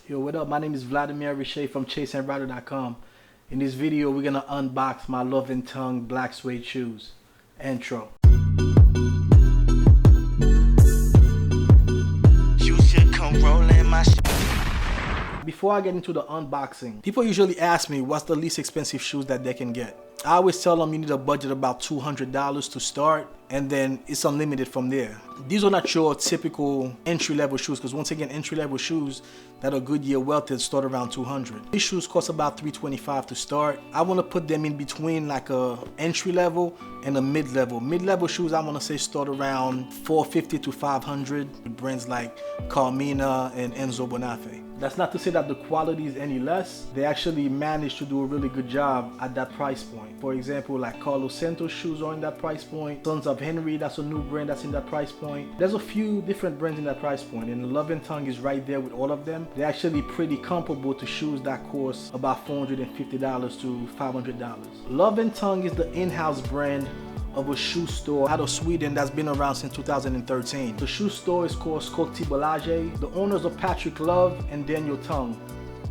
Yo, what up? My name is Vladimir Riché from chaseandrider.com. In this video, we're gonna unbox my Love and Tung black suede shoes. Intro. You should come rolling my Before I get into the unboxing, people usually ask me what's the least expensive shoes that they can get. I always tell them you need a budget about $200 to start, and then it's unlimited from there. These are not your typical entry-level shoes, because once again, entry-level shoes that are Goodyear welted start around $200. These shoes cost about $325 to start. I want to put them in between like a entry-level and a mid-level. Mid-level shoes I want to say start around $450 to $500 with brands like Carmina and Enzo Bonafé. That's not to say that the quality is any less. They actually managed to do a really good job at that price point. For example, like Carlos Santos shoes are in that price point. Sons of Henry, that's a new brand that's in that price point. There's a few different brands in that price point, and Love and Tung is right there with all of them. They're actually pretty comparable to shoes that cost about $450 to $500. Love and Tung is the in-house brand of a shoe store out of Sweden that's been around since 2013. The shoe store is called Skotibolaget. The owners are Patrick Love and Daniel Tung,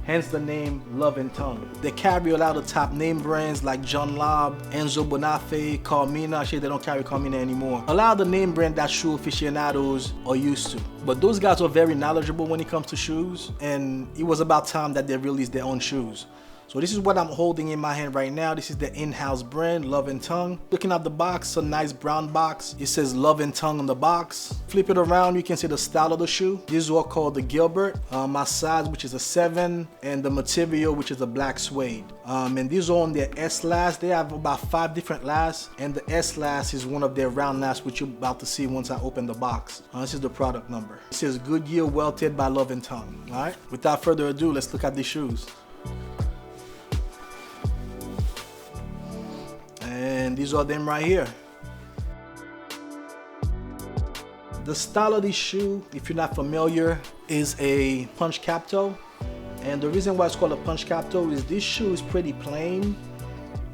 hence the name Love and Tung. They carry a lot of top name brands like John Lobb, Enzo Bonafé, Carmina. Actually, they don't carry Carmina anymore. A lot of the name brand that shoe aficionados are used to. But those guys are very knowledgeable when it comes to shoes, and it was about time that they released their own shoes. So this is what I'm holding in my hand right now. This is the in-house brand, Love and Tung. Looking at the box, a nice brown box. It says Love and Tung on the box. Flip it around, you can see the style of the shoe. This is what called the Gilbert. My size, which is a 7, and the material, which is a black suede. And these are on their S last. They have about 5 different lasts, and the S last is one of their round lasts, which you're about to see once I open the box. This is the product number. It says Goodyear welted by Love and Tung. All right. Without further ado, let's look at these shoes. And these are them right here. The style of this shoe, if you're not familiar, is a punch cap toe. And the reason why it's called a punch cap toe is this shoe is pretty plain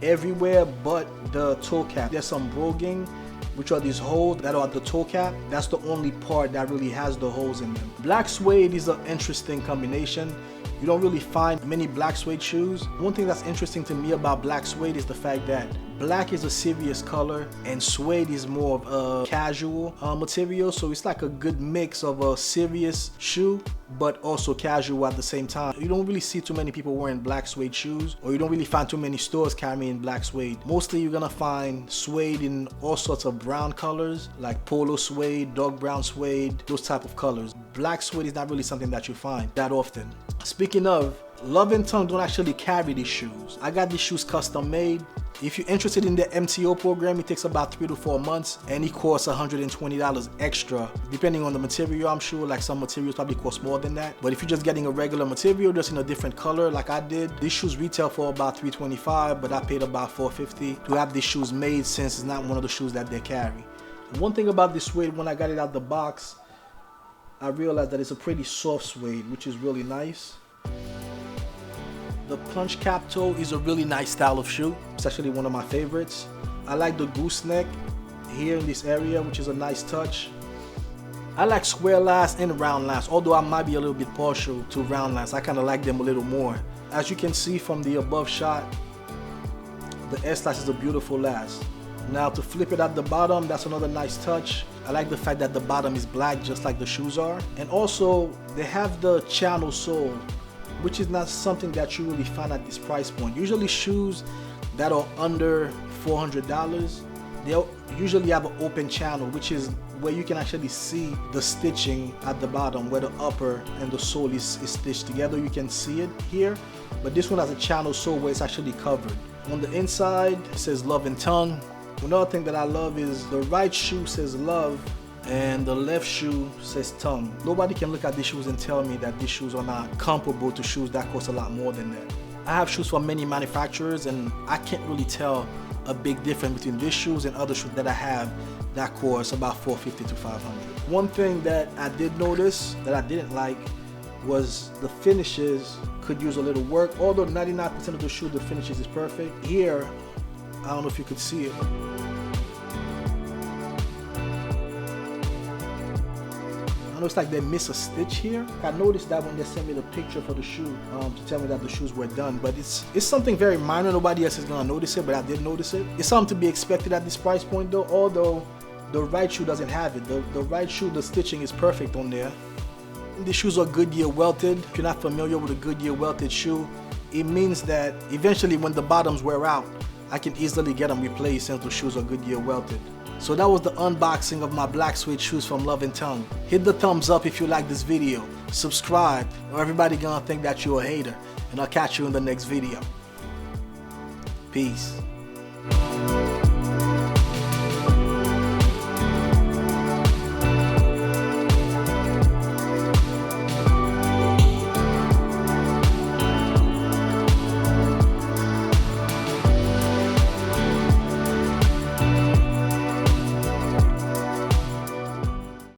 everywhere but the toe cap. There's some broguing, which are these holes that are at the toe cap. That's the only part that really has the holes in them. Black suede is an interesting combination. You don't really find many black suede shoes. One thing that's interesting to me about black suede is the fact that black is a serious color and suede is more of a casual material. So it's like a good mix of a serious shoe but also casual at the same time. You don't really see too many people wearing black suede shoes, or you don't really find too many stores carrying black suede. Mostly you're gonna find suede in all sorts of brown colors like polo suede, dark brown suede, those type of colors. Black suede is not really something that you find that often. Speaking of, Love and Tung don't actually carry these shoes. I got these shoes custom made. If you're interested in the MTO program, it takes about 3 to 4 months, and it costs $120 extra, depending on the material. I'm sure like some materials probably cost more than that. But if you're just getting a regular material, just in a different color like I did, these shoes retail for about $325, but I paid about $450 to have these shoes made, since it's not one of the shoes that they carry. One thing about this suede, when I got it out the box, I realized that it's a pretty soft suede, which is really nice. The punch cap toe is a really nice style of shoe. It's actually one of my favorites. I like the gooseneck here in this area, which is a nice touch. I like square last and round last, although I might be a little bit partial to round last. I kind of like them a little more. As you can see from the above shot, the S last is a beautiful last. Now to flip it at the bottom, that's another nice touch. I like the fact that the bottom is black just like the shoes are. And also they have the channel sole, which is not something that you really find at this price point. Usually shoes that are under $400, they'll usually have an open channel, which is where you can actually see the stitching at the bottom, where the upper and the sole is stitched together. You can see it here, but this one has a channel sole where it's actually covered. On the inside, it says Love and Tung. Another thing that I love is the right shoe says Love and the left shoe says Tung. Nobody can look at these shoes and tell me that these shoes are not comparable to shoes that cost a lot more than that. I have shoes from many manufacturers, and I can't really tell a big difference between these shoes and other shoes that I have that cost about $450 to $500. One thing that I did notice that I didn't like was the finishes could use a little work. Although 99% of the shoe, the finishes is perfect. Here, I don't know if you could see it. looks like they missed a stitch here. I noticed that when they sent me the picture for the shoe to tell me that the shoes were done, but it's something very minor. Nobody else is gonna notice it, but I did notice it. It's something to be expected at this price point though, although the right shoe doesn't have it. The right shoe, the stitching is perfect on there. These shoes are Goodyear welted. If you're not familiar with a Goodyear welted shoe, it means that eventually when the bottoms wear out, I can easily get them replaced since the shoes are Goodyear welted. So that was the unboxing of my black suede shoes from Love and Tongue. Hit the thumbs up if you like this video. Subscribe, or everybody gonna think that you're a hater. And I'll catch you in the next video. Peace.